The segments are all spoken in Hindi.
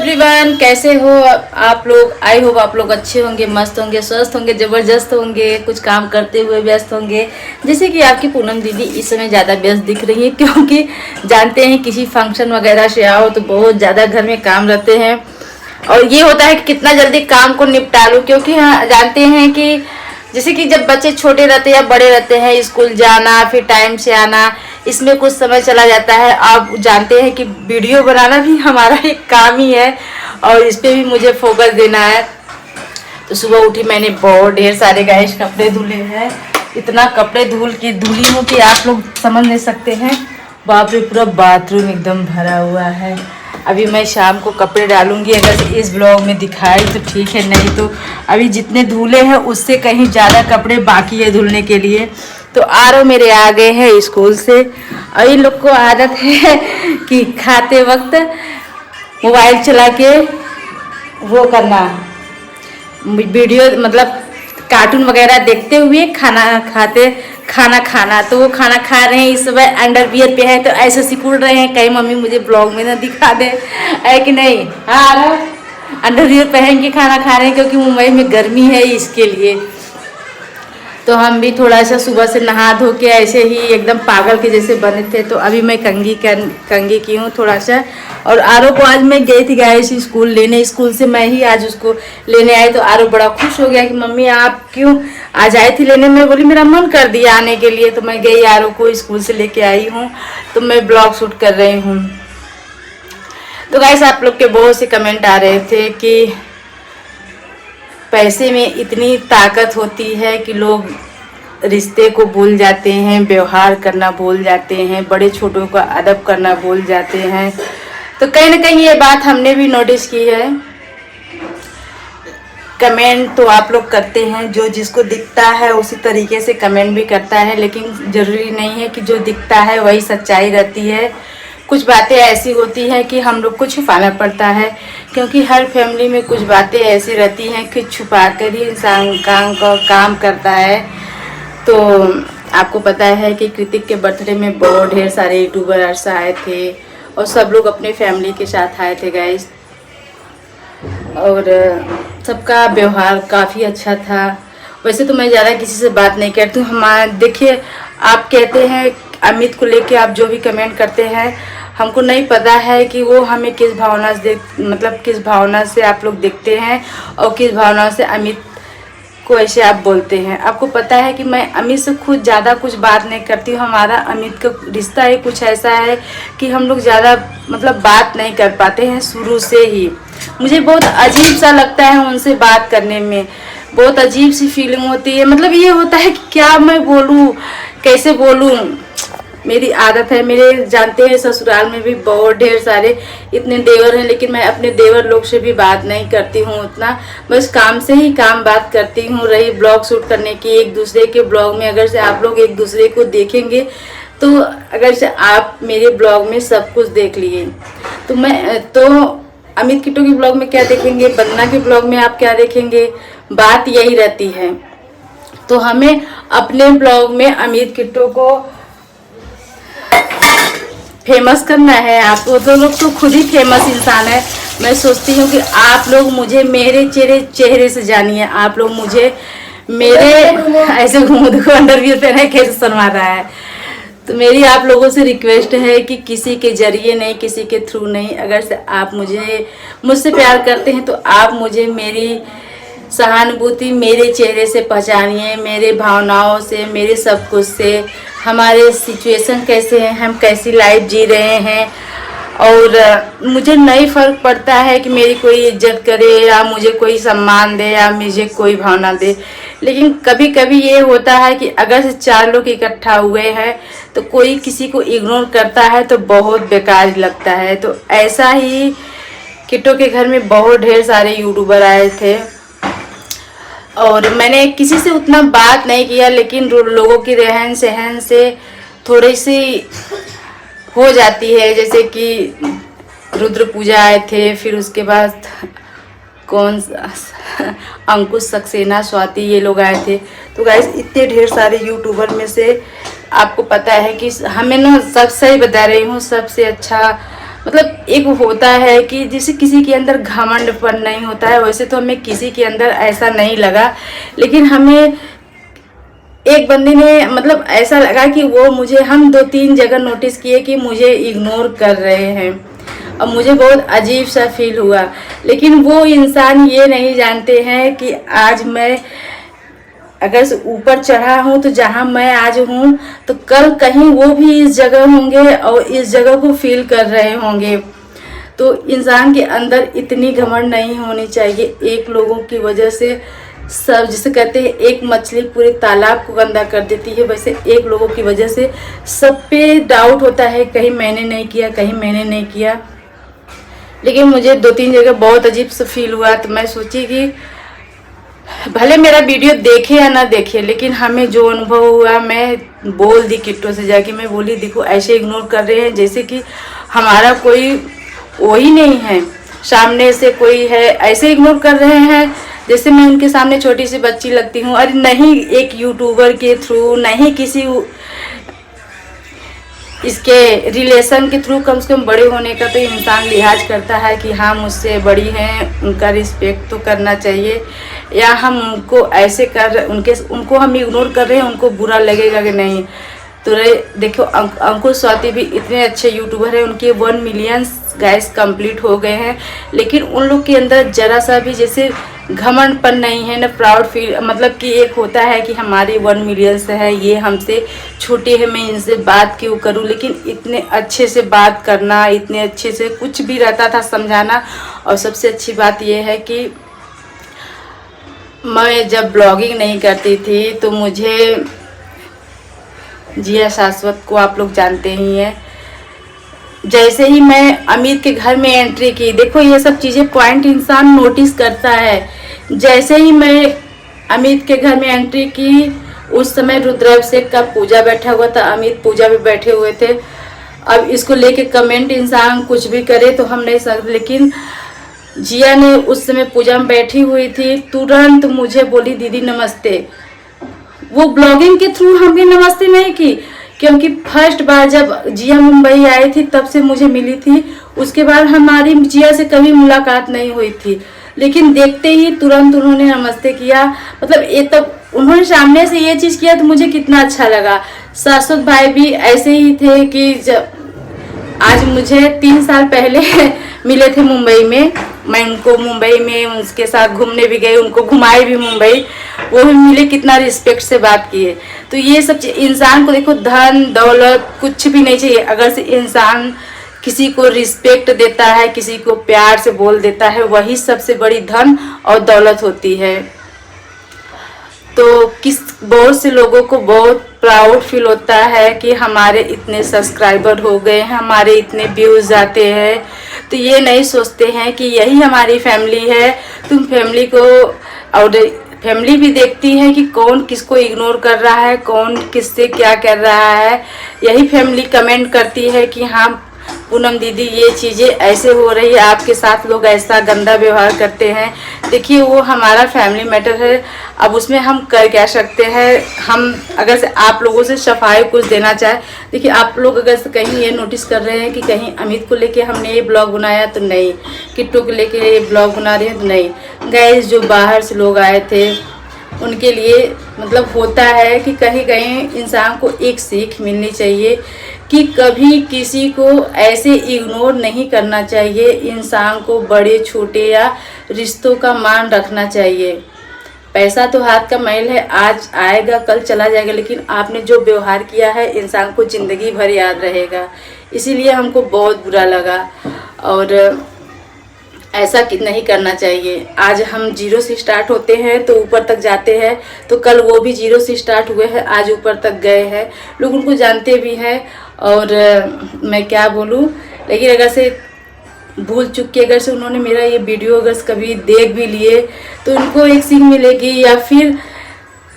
एवरीवन, कैसे हो आप लोग। आई होप आप लोग अच्छे होंगे, मस्त होंगे, स्वस्थ होंगे, ज़बरदस्त होंगे, कुछ काम करते हुए व्यस्त होंगे। जैसे कि आपकी पूनम दीदी इस समय ज़्यादा व्यस्त दिख रही है, क्योंकि जानते हैं किसी फंक्शन वगैरह से आओ तो बहुत ज़्यादा घर में काम रहते हैं और ये होता है कि कितना जल्दी काम को निपटा लूँ। क्योंकि हाँ, जानते हैं कि जैसे कि जब बच्चे छोटे रहते हैं या बड़े रहते हैं, स्कूल जाना फिर टाइम से आना, इसमें कुछ समय चला जाता है। आप जानते हैं कि वीडियो बनाना भी हमारा एक काम ही है और इस पे भी मुझे फोकस देना है। तो सुबह उठी, मैंने बहुत ढेर सारे गाइस कपड़े धुले हैं। इतना कपड़े धुली हूँ कि आप लोग समझ नहीं सकते हैं। बाप रे, पूरा बाथरूम एकदम भरा हुआ है। अभी मैं शाम को कपड़े डालूंगी, अगर इस ब्लॉग में दिखाई तो ठीक है, नहीं तो अभी जितने धुले हैं उससे कहीं ज़्यादा कपड़े बाकी है धुलने के लिए। तो आरो मेरे आ गए हैं स्कूल से और इन लोग को आदत है कि खाते वक्त मोबाइल चला के वो करना, वीडियो मतलब कार्टून वगैरह देखते हुए खाना खाना। तो वो खाना खा रहे हैं, इस समय अंडरवियर पे है तो ऐसे सिकुड़ रहे हैं, कहीं मम्मी मुझे ब्लॉग में ना दिखा दे, है कि नहीं। हाँ, अंडरवियर पहन के खाना खा रहे हैं क्योंकि मुंबई में गर्मी है, इसके लिए। तो हम भी थोड़ा सा सुबह से नहा धो के ऐसे ही एकदम पागल के जैसे बने थे। तो अभी मैं कंगी की हूँ थोड़ा सा। और आरो को आज मैं गई थी गाइस स्कूल लेने, स्कूल से मैं ही आज उसको लेने आई। तो आरो बड़ा खुश हो गया कि मम्मी आप क्यों आज आई थी लेने। मैं बोली मेरा मन कर दिया आने के लिए, तो मैं गई आरो को स्कूल से लेके आई हूँ। तो मैं ब्लॉग शूट कर रही हूँ। तो गाइस आप लोग के बहुत से कमेंट आ रहे थे कि पैसे में इतनी ताकत होती है कि लोग रिश्ते को भूल जाते हैं, व्यवहार करना भूल जाते हैं, बड़े छोटों का अदब करना भूल जाते हैं। तो कहीं ना कहीं ये बात हमने भी नोटिस की है। कमेंट तो आप लोग करते हैं, जो जिसको दिखता है उसी तरीके से कमेंट भी करता है, लेकिन ज़रूरी नहीं है कि जो दिखता है वही सच्चाई रहती है। कुछ बातें ऐसी होती हैं कि हम लोग को छुपाना पड़ता है, क्योंकि हर फैमिली में कुछ बातें ऐसी रहती हैं कि छुपा कर ही इंसान काम करता है। तो आपको पता है कि कृतिक के बर्थडे में बहुत ढेर सारे यूट्यूबर्स आए थे और सब लोग अपने फैमिली के साथ आए थे गाइस, और सबका व्यवहार काफ़ी अच्छा था। वैसे तो मैं ज़्यादा किसी से बात नहीं करती हूँ। हमारा देखिए, आप कहते हैं अमित को लेके आप जो भी कमेंट करते हैं, हमको नहीं पता है कि वो हमें किस भावना से किस भावना से आप लोग देखते हैं और किस भावना से अमित को ऐसे आप बोलते हैं। आपको पता है कि मैं अमित से खुद ज़्यादा कुछ बात नहीं करती हूँ। हमारा अमित का रिश्ता ही कुछ ऐसा है कि हम लोग ज़्यादा बात नहीं कर पाते हैं शुरू से ही। मुझे बहुत अजीब सा लगता है उनसे बात करने में, बहुत अजीब सी फीलिंग होती है। ये होता है कि क्या मैं बोलूँ, कैसे बोलूँ। मेरी आदत है, मेरे जानते हैं ससुराल में भी बहुत ढेर सारे इतने देवर हैं, लेकिन मैं अपने देवर लोग से भी बात नहीं करती हूँ उतना। बस काम से ही काम बात करती हूँ। रही ब्लॉग शूट करने की, एक दूसरे के ब्लॉग में अगर से आप लोग एक दूसरे को देखेंगे तो अगर से आप मेरे ब्लॉग में सब कुछ देख लिए तो अमित किट्टू के ब्लॉग में क्या देखेंगे, वंदना के ब्लॉग में आप क्या देखेंगे, बात यही रहती है। तो हमें अपने ब्लॉग में अमित किट्टू को फेमस करना है। आप तो लोग तो खुद ही फेमस इंसान है। मैं सोचती हूँ कि आप लोग मुझे मेरे चेहरे से जानिए। आप लोग मुझे मेरे ऐसे देखो अंडरवियर पहना है कैसे शर्मा रहा है। तो मेरी आप लोगों से रिक्वेस्ट है कि किसी के जरिए नहीं, किसी के थ्रू नहीं, अगर से आप मुझसे प्यार करते हैं तो आप मुझे मेरी सहानुभूति मेरे चेहरे से पहचानिए, मेरे भावनाओं से, मेरे सब कुछ से, हमारे सिचुएशन कैसे हैं, हम कैसी लाइफ जी रहे हैं। और मुझे नहीं फ़र्क पड़ता है कि मेरी कोई इज्जत करे या मुझे कोई सम्मान दे या मुझे कोई भावना दे, लेकिन कभी कभी ये होता है कि अगर से 4 लोग इकट्ठा हुए हैं तो कोई किसी को इग्नोर करता है तो बहुत बेकार लगता है। तो ऐसा ही किट्टू के घर में बहुत ढेर सारे यूट्यूबर आए थे और मैंने किसी से उतना बात नहीं किया, लेकिन लोगों की रहन सहन से थोड़ी सी हो जाती है। जैसे कि रुद्र पूजा आए थे, फिर उसके बाद अंकुश सक्सेना, स्वाति, ये लोग आए थे। तो गाइस इतने ढेर सारे यूट्यूबर में से आपको पता है कि हमें ना सब सही बता रही हूँ, सबसे अच्छा मतलब एक होता है कि जैसे किसी के अंदर घमंडपन नहीं होता है, वैसे तो हमें किसी के अंदर ऐसा नहीं लगा, लेकिन हमें एक बंदे ने मतलब ऐसा लगा कि वो मुझे, हम 2-3 जगह नोटिस किए कि मुझे इग्नोर कर रहे हैं। अब मुझे बहुत अजीब सा फील हुआ, लेकिन वो इंसान ये नहीं जानते हैं कि आज मैं अगर से ऊपर चढ़ा हूँ तो जहाँ मैं आज हूँ, तो कल कहीं वो भी इस जगह होंगे और इस जगह को फील कर रहे होंगे। तो इंसान के अंदर इतनी घमंड नहीं होनी चाहिए। एक लोगों की वजह से सब, जिसे कहते हैं एक मछली पूरे तालाब को गंदा कर देती है, वैसे एक लोगों की वजह से सब पे डाउट होता है, कहीं मैंने नहीं किया, कहीं मैंने नहीं किया। लेकिन मुझे 2-3 जगह बहुत अजीब सा फील हुआ, तो मैं सोची कि भले मेरा वीडियो देखे या ना देखे, लेकिन हमें जो अनुभव हुआ मैं बोल दी किट्टो से जाके। मैं बोली देखो ऐसे इग्नोर कर रहे हैं जैसे कि हमारा कोई वही नहीं है, सामने से कोई है, ऐसे इग्नोर कर रहे हैं जैसे मैं उनके सामने छोटी सी बच्ची लगती हूँ। अरे नहीं, एक यूट्यूबर के थ्रू, नहीं किसी इसके रिलेशन के थ्रू, कम से कम बड़े होने का तो इंसान लिहाज करता है कि हाँ मुझसे बड़ी हैं, उनका रिस्पेक्ट तो करना चाहिए। या हम उनको ऐसे उनको हम इग्नोर कर रहे हैं, उनको बुरा लगेगा कि नहीं। तो देखो अंकुर स्वाति भी इतने अच्छे यूट्यूबर हैं, उनके 1 मिलियन गाइस कंप्लीट हो गए हैं, लेकिन उन लोग के अंदर जरा सा भी जैसे घमंडपन नहीं है ना, प्राउड फील, मतलब कि एक होता है कि हमारे 1 मिलियन से है, ये हमसे छोटे हैं, मैं इनसे बात क्यों करूं। लेकिन इतने अच्छे से बात करना, इतने अच्छे से कुछ भी रहता था समझाना। और सबसे अच्छी बात यह है कि मैं जब ब्लॉगिंग नहीं करती थी तो मुझे जिया शाश्वत को आप लोग जानते ही हैं, जैसे ही मैं अमित के घर में एंट्री की, देखो ये सब चीज़ें पॉइंट इंसान नोटिस करता है। जैसे ही मैं अमित के घर में एंट्री की, उस समय रुद्राभिषेक का पूजा बैठा हुआ था, अमित पूजा में बैठे हुए थे। अब इसको लेके कमेंट इंसान कुछ भी करे तो हम नहीं सकते, लेकिन जिया ने उस समय पूजा में बैठी हुई थी, तुरंत मुझे बोली दीदी नमस्ते। वो ब्लॉगिंग के थ्रू हमें नमस्ते नहीं की, क्योंकि फर्स्ट बार जब जिया मुंबई आई थी तब से मुझे मिली थी, उसके बाद हमारी जिया से कभी मुलाकात नहीं हुई थी। लेकिन देखते ही तुरंत उन्होंने नमस्ते किया, मतलब ये तब उन्होंने सामने से ये चीज़ किया तो मुझे कितना अच्छा लगा। शाश्वत भाई भी ऐसे ही थे कि जब आज मुझे 3 साल पहले मिले थे मुंबई में, मैं उनको मुंबई में उनके साथ घूमने भी गई, उनको घुमाए भी मुंबई, वो भी मिले, कितना रिस्पेक्ट से बात किए। तो ये सब इंसान को देखो, धन दौलत कुछ भी नहीं चाहिए, अगर से इंसान किसी को रिस्पेक्ट देता है, किसी को प्यार से बोल देता है, वही सबसे बड़ी धन और दौलत होती है। तो बहुत से लोगों को बहुत प्राउड फील होता है कि हमारे इतने सब्सक्राइबर हो गए हैं, हमारे इतने व्यूज़ आते हैं, तो ये नहीं सोचते हैं कि यही हमारी फैमिली है। तुम फैमिली को, और फैमिली भी देखती है कि कौन किसको इग्नोर कर रहा है, कौन किससे क्या कर रहा है। यही फैमिली कमेंट करती है कि हाँ पूनम दीदी ये चीज़ें ऐसे हो रही है, आपके साथ लोग ऐसा गंदा व्यवहार करते हैं। देखिए वो हमारा फैमिली मैटर है, अब उसमें हम कर क्या सकते हैं। हम अगर से आप लोगों से सफाई कुछ देना चाहे, देखिए आप लोग अगर से कहीं ये नोटिस कर रहे हैं कि कहीं अमित को लेके हमने ये ब्लॉग बनाया तो नहीं, किट्टू को लेके ये ब्लॉग बना रहे हैं तो नहीं। गाइस जो बाहर से लोग आए थे उनके लिए मतलब होता है कि कहीं कहीं इंसान को एक सीख मिलनी चाहिए कि कभी किसी को ऐसे इग्नोर नहीं करना चाहिए। इंसान को बड़े छोटे या रिश्तों का मान रखना चाहिए। पैसा तो हाथ का मैल है, आज आएगा कल चला जाएगा, लेकिन आपने जो व्यवहार किया है इंसान को ज़िंदगी भर याद रहेगा। इसीलिए हमको बहुत बुरा लगा और ऐसा नहीं करना चाहिए। आज हम 0 से स्टार्ट होते हैं तो ऊपर तक जाते हैं, तो कल वो भी 0 से स्टार्ट हुए हैं, आज ऊपर तक गए हैं। लोग उनको जानते भी हैं और मैं क्या बोलूँ, लेकिन अगर से भूल चुक के अगर से उन्होंने मेरा ये वीडियो अगर कभी देख भी लिए तो उनको एक सीख मिलेगी, या फिर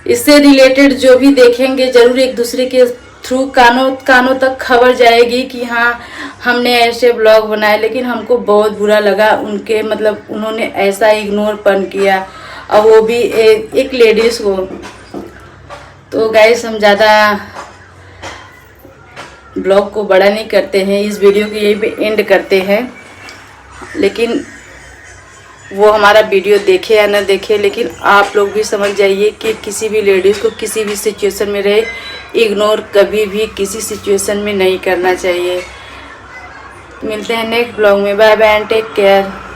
इससे रिलेटेड जो भी देखेंगे ज़रूर एक दूसरे के थ्रू कानों तक खबर जाएगी कि हाँ हमने ऐसे ब्लॉग बनाए। लेकिन हमको बहुत बुरा लगा उनके, मतलब उन्होंने ऐसा इग्नोरपन किया, और वो भी एक लेडीज़ को। तो गाइस हम ज़्यादा ब्लॉग को बड़ा नहीं करते हैं, इस वीडियो को यही पे एंड करते हैं। लेकिन वो हमारा वीडियो देखे या ना देखे, लेकिन आप लोग भी समझ जाइए कि किसी भी लेडीज़ को किसी भी सिचुएशन में रहे, इग्नोर कभी भी किसी सिचुएशन में नहीं करना चाहिए। मिलते हैं नेक्स्ट ब्लॉग में। Bye bye and take care.